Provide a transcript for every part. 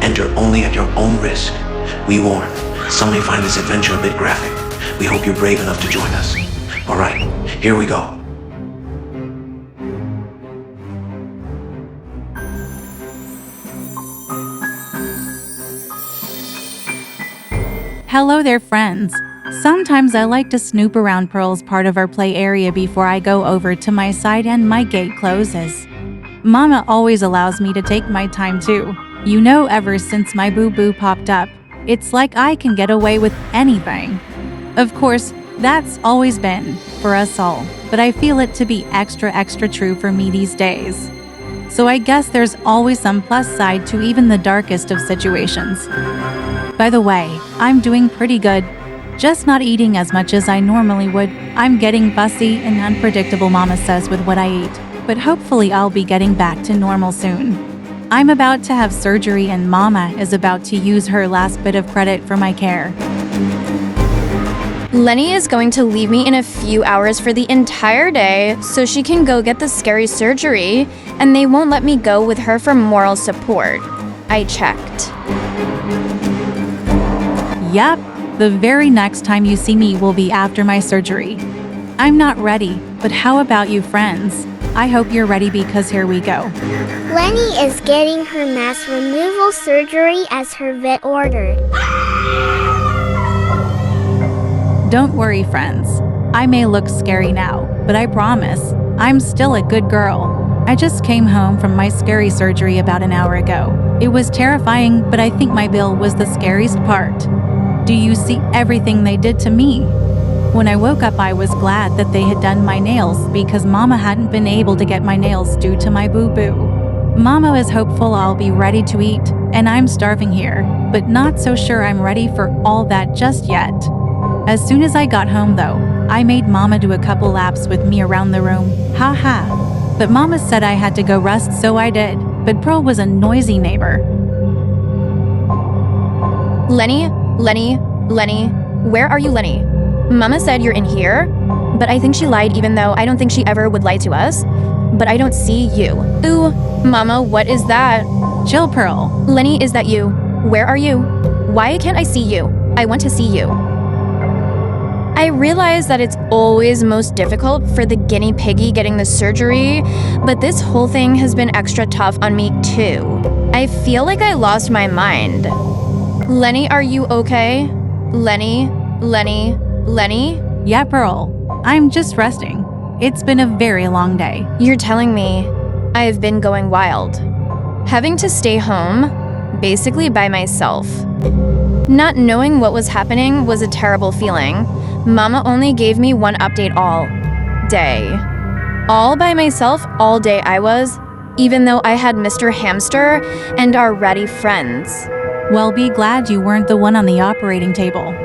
Enter only at your own risk. We warn, some may find this adventure a bit graphic. We hope you're brave enough to join us. Alright, here we go. Hello there, friends. Sometimes I like to snoop around Pearl's part of our play area before I go over to my side and my gate closes. Mama always allows me to take my time too. You know, ever since my boo-boo popped up, it's like I can get away with anything. Of course, that's always been for us all, but I feel it to be extra true for me these days. So I guess there's always some plus side to even the darkest of situations. By the way, I'm doing pretty good. Just not eating as much as I normally would. I'm getting fussy and unpredictable, Mama says, with what I eat. But hopefully I'll be getting back to normal soon. I'm about to have surgery and Mama is about to use her last bit of credit for my care. Lenny is going to leave me in a few hours for the entire day so she can go get the scary surgery, and they won't let me go with her for moral support. I checked. Yep, the very next time you see me will be after my surgery. I'm not ready, but how about you, friends? I hope you're ready because here we go. Lenny is getting her mass removal surgery as her vet ordered. Don't worry, friends. I may look scary now, but I promise, I'm still a good girl. I just came home from my scary surgery about an hour ago. It was terrifying, but I think my bill was the scariest part. Do you see everything they did to me? When I woke up, I was glad that they had done my nails because Mama hadn't been able to get my nails due to my boo-boo. Mama is hopeful I'll be ready to eat, and I'm starving here, but not so sure I'm ready for all that just yet. As soon as I got home though, I made Mama do a couple laps with me around the room, haha. But Mama said I had to go rest, so I did, but Pearl was a noisy neighbor. Lenny, where are you, Lenny? Mama said you're in here, but I think she lied even though I don't think she ever would lie to us. But I don't see you. Ooh, Mama, what is that? Chill, Pearl. Lenny, is that you? Where are you? Why can't I see you? I want to see you. I realize that it's always most difficult for the guinea piggy getting the surgery, but this whole thing has been extra tough on me too. I feel like I lost my mind. Lenny, are you okay? Lenny? Yeah, Pearl. I'm just resting. It's been a very long day. You're telling me I've been going wild. Having to stay home, basically by myself. Not knowing what was happening was a terrible feeling. Mama only gave me one update all day. All by myself all day I was, even though I had Mr. Hamster and our ratty friends. Well, be glad you weren't the one on the operating table.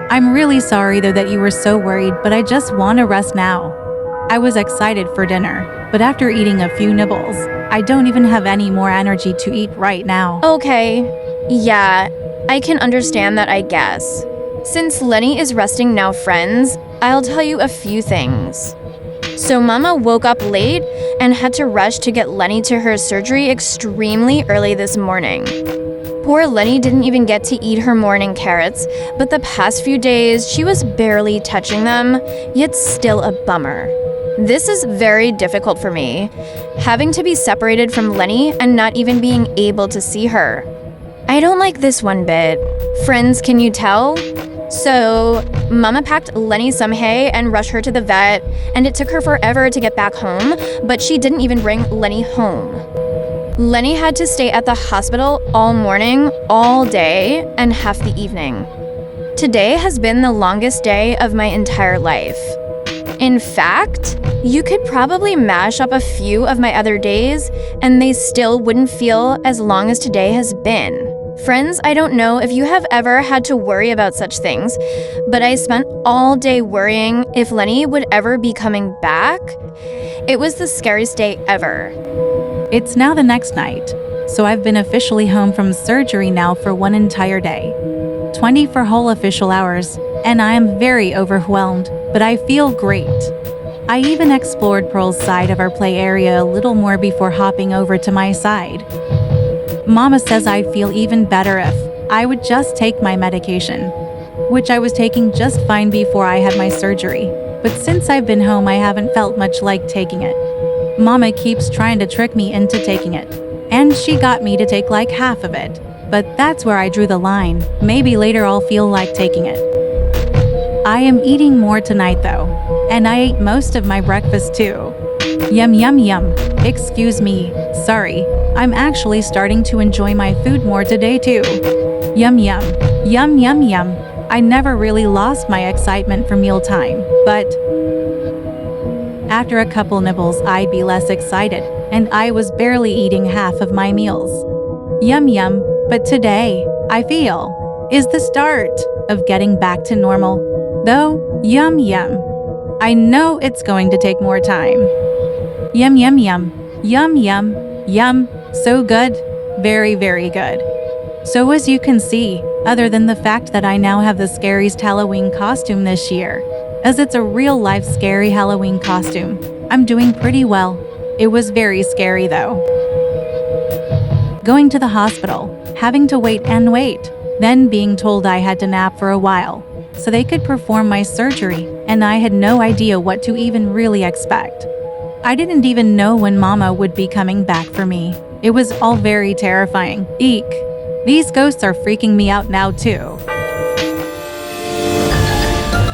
I'm really sorry though that you were so worried, but I just want to rest now. I was excited for dinner, but after eating a few nibbles, I don't even have any more energy to eat right now. Okay, yeah, I can understand that, I guess. Since Lenny is resting now, friends, I'll tell you a few things. So Mama woke up late and had to rush to get Lenny to her surgery extremely early this morning. Poor Lenny didn't even get to eat her morning carrots, but the past few days she was barely touching them, yet still a bummer. This is very difficult for me, having to be separated from Lenny and not even being able to see her. I don't like this one bit. Friends, can you tell? So, Mama packed Lenny some hay and rushed her to the vet, and it took her forever to get back home, but she didn't even bring Lenny home. Lenny had to stay at the hospital all morning, all day, and half the evening. Today has been the longest day of my entire life. In fact, you could probably mash up a few of my other days, and they still wouldn't feel as long as today has been. Friends, I don't know if you have ever had to worry about such things, but I spent all day worrying if Lenny would ever be coming back. It was the scariest day ever. It's now the next night, so I've been officially home from surgery now for one entire day. 24 whole official hours, and I am very overwhelmed, but I feel great. I even explored Pearl's side of our play area a little more before hopping over to my side. Mama says I'd feel even better if I would just take my medication, which I was taking just fine before I had my surgery. But since I've been home, I haven't felt much like taking it. Mama keeps trying to trick me into taking it, and she got me to take like half of it. But that's where I drew the line. Maybe later I'll feel like taking it. I am eating more tonight though, and I ate most of my breakfast too. Yum yum yum. Excuse me, sorry. I'm actually starting to enjoy my food more today too. Yum yum. Yum yum yum. I never really lost my excitement for mealtime, but after a couple nibbles I'd be less excited, and I was barely eating half of my meals. Yum yum, but today, I feel, is the start of getting back to normal. Though, yum yum. I know it's going to take more time. Yum yum yum. Yum yum. Yum. So good. Very, very good. So as you can see, other than the fact that I now have the scariest Halloween costume this year, as it's a real-life scary Halloween costume, I'm doing pretty well. It was very scary though. Going to the hospital, having to wait and wait, then being told I had to nap for a while, so they could perform my surgery, and I had no idea what to even really expect. I didn't even know when Mama would be coming back for me. It was all very terrifying. Eek. These ghosts are freaking me out now too.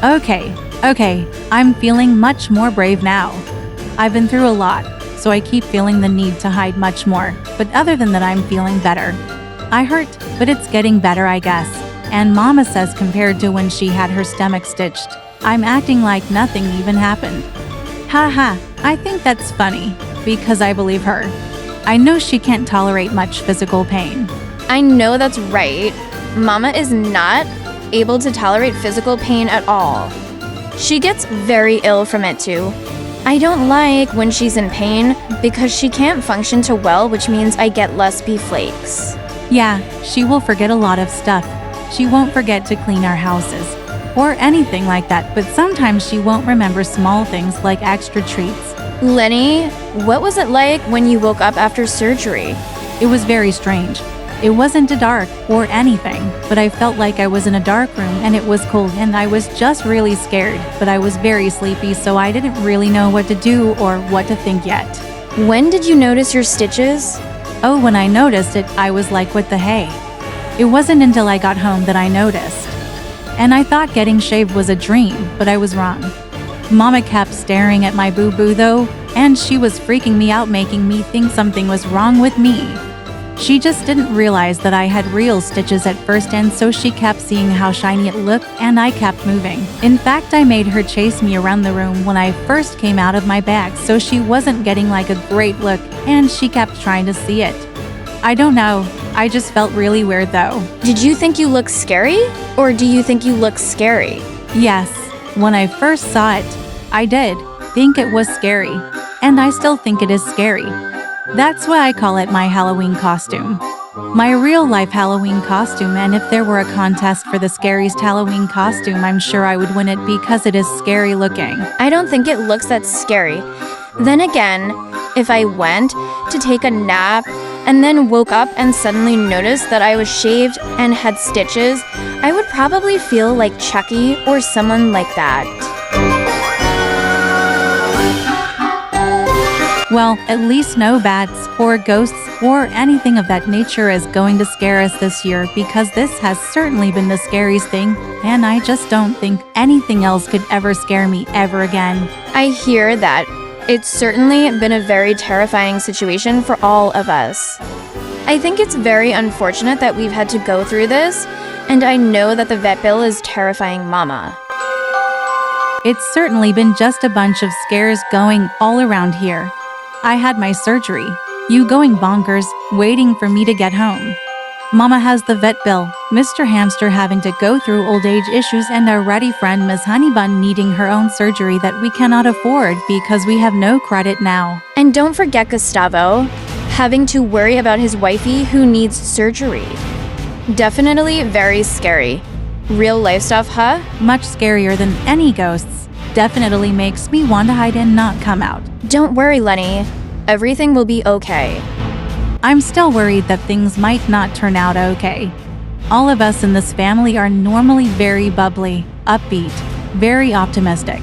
Okay, I'm feeling much more brave now. I've been through a lot, so I keep feeling the need to hide much more, but other than that I'm feeling better. I hurt, but it's getting better I guess. And Mama says compared to when she had her stomach stitched, I'm acting like nothing even happened. Haha, I think that's funny, because I believe her. I know she can't tolerate much physical pain. I know that's right. Mama is not able to tolerate physical pain at all. She gets very ill from it too. I don't like when she's in pain because she can't function too well, which means I get less beef flakes. Yeah, she will forget a lot of stuff. She won't forget to clean our houses or anything like that, but sometimes she won't remember small things like extra treats. Lenny, what was it like when you woke up after surgery? It was very strange. It wasn't dark or anything, but I felt like I was in a dark room and it was cold and I was just really scared, but I was very sleepy, so I didn't really know what to do or what to think yet. When did you notice your stitches? Oh, when I noticed it, I was like, what the hey? It wasn't until I got home that I noticed. And I thought getting shaved was a dream, but I was wrong. Mama kept staring at my boo-boo though, and she was freaking me out, making me think something was wrong with me. She just didn't realize that I had real stitches at first, and so she kept seeing how shiny it looked and I kept moving. In fact, I made her chase me around the room when I first came out of my bag, so she wasn't getting like a great look and she kept trying to see it. I don't know, I just felt really weird though. Did you think you looked scary? Or do you think you look scary? Yes, when I first saw it, I did think it was scary, and I still think it is scary. That's why I call it my Halloween costume. My real-life Halloween costume, and if there were a contest for the scariest Halloween costume, I'm sure I would win it because it is scary looking. I don't think it looks that scary. Then again, if I went to take a nap and then woke up and suddenly noticed that I was shaved and had stitches, I would probably feel like Chucky or someone like that. Well, at least no bats or ghosts or anything of that nature is going to scare us this year, because this has certainly been the scariest thing, and I just don't think anything else could ever scare me ever again. I hear that. It's certainly been a very terrifying situation for all of us. I think it's very unfortunate that we've had to go through this, and I know that the vet bill is terrifying Mama. It's certainly been just a bunch of scares going all around here. I had my surgery, you going bonkers, waiting for me to get home. Mama has the vet bill, Mr. Hamster having to go through old age issues, and our ready friend Ms. Honeybun needing her own surgery that we cannot afford because we have no credit now. And don't forget Gustavo, having to worry about his wifey who needs surgery. Definitely very scary. Real life stuff, huh? Much scarier than any ghosts. Definitely makes me want to hide and not come out. Don't worry, Lenny. Everything will be okay. I'm still worried that things might not turn out okay. All of us in this family are normally very bubbly, upbeat, very optimistic.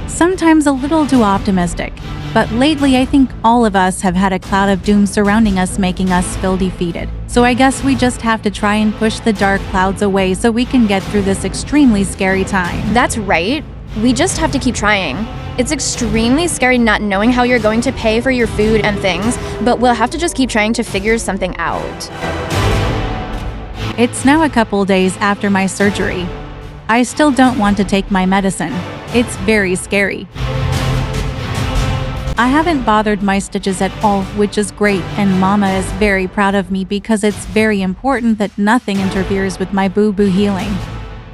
Sometimes a little too optimistic, but lately I think all of us have had a cloud of doom surrounding us, making us feel defeated. So I guess we just have to try and push the dark clouds away so we can get through this extremely scary time. That's right. We just have to keep trying. It's extremely scary not knowing how you're going to pay for your food and things, but we'll have to just keep trying to figure something out. It's now a couple days after my surgery. I still don't want to take my medicine. It's very scary. I haven't bothered my stitches at all, which is great, and Mama is very proud of me because it's very important that nothing interferes with my boo-boo healing.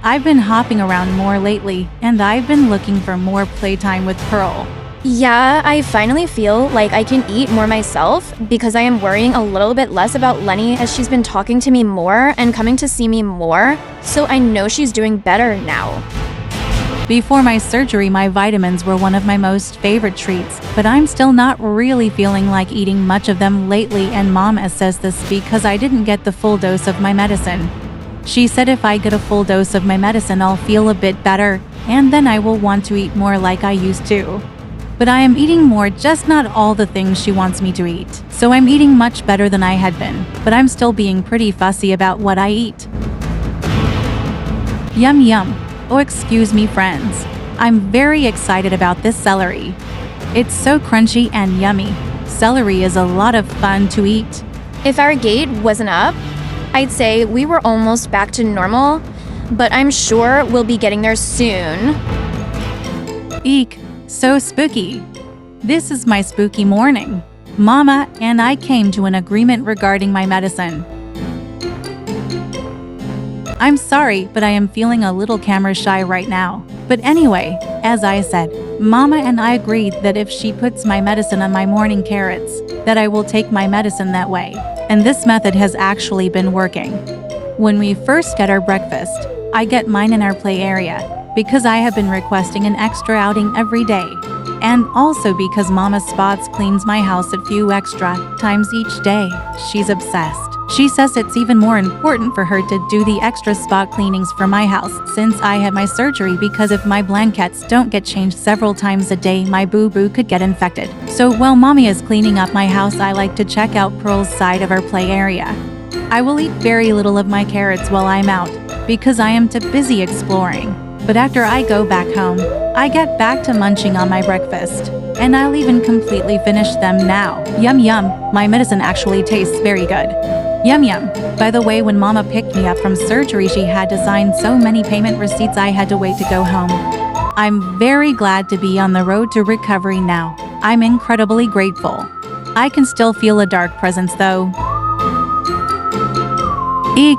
I've been hopping around more lately, and I've been looking for more playtime with Pearl. Yeah, I finally feel like I can eat more myself because I am worrying a little bit less about Lenny as she's been talking to me more and coming to see me more, so I know she's doing better now. Before my surgery, my vitamins were one of my most favorite treats, but I'm still not really feeling like eating much of them lately, and Mama says this because I didn't get the full dose of my medicine. She said if I get a full dose of my medicine, I'll feel a bit better, and then I will want to eat more like I used to. But I am eating more, just not all the things she wants me to eat. So I'm eating much better than I had been, but I'm still being pretty fussy about what I eat. Yum yum. Oh, excuse me, friends. I'm very excited about this celery. It's so crunchy and yummy. Celery is a lot of fun to eat. If our gate wasn't up, I'd say we were almost back to normal, but I'm sure we'll be getting there soon. Eek, so spooky. This is my spooky morning. Mama and I came to an agreement regarding my medicine. I'm sorry, but I am feeling a little camera shy right now. But anyway, as I said, Mama and I agreed that if she puts my medicine on my morning carrots, that I will take my medicine that way. And this method has actually been working. When we first get our breakfast, I get mine in our play area, because I have been requesting an extra outing every day. And also because Mama Spots cleans my house a few extra times each day. She's obsessed. She says it's even more important for her to do the extra spot cleanings for my house since I had my surgery, because if my blankets don't get changed several times a day, my boo-boo could get infected. So while Mommy is cleaning up my house, I like to check out Pearl's side of our play area. I will eat very little of my carrots while I'm out because I am too busy exploring. But after I go back home, I get back to munching on my breakfast. And I'll even completely finish them now. Yum yum, my medicine actually tastes very good. Yum yum. By the way, when Mama picked me up from surgery, she had to sign so many payment receipts I had to wait to go home. I'm very glad to be on the road to recovery now. I'm incredibly grateful. I can still feel a dark presence though. Eek.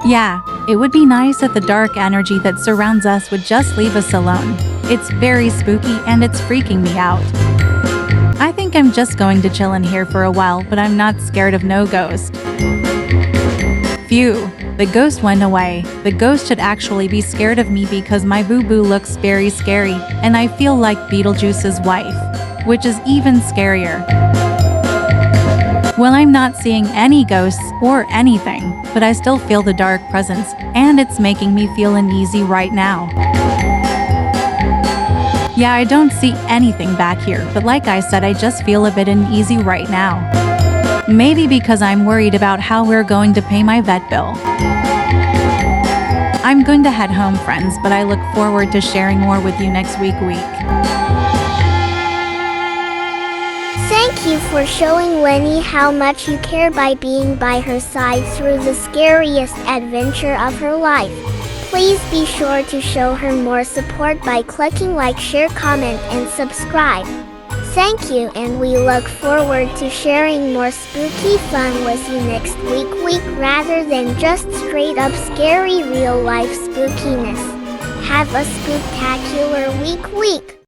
Yeah, it would be nice if the dark energy that surrounds us would just leave us alone. It's very spooky and it's freaking me out. I think I'm just going to chill in here for a while, but I'm not scared of no ghost. Phew, the ghost went away. The ghost should actually be scared of me because my boo-boo looks very scary, and I feel like Beetlejuice's wife, which is even scarier. Well, I'm not seeing any ghosts or anything, but I still feel the dark presence, and it's making me feel uneasy right now. Yeah, I don't see anything back here, but like I said, I just feel a bit uneasy right now. Maybe because I'm worried about how we're going to pay my vet bill. I'm going to head home, friends, but I look forward to sharing more with you next week. Thank you for showing Lenny how much you care by being by her side through the scariest adventure of her life. Please be sure to show her more support by clicking like, share, comment, and subscribe. Thank you, and we look forward to sharing more spooky fun with you next week rather than just straight up scary real life spookiness. Have a spooktacular week.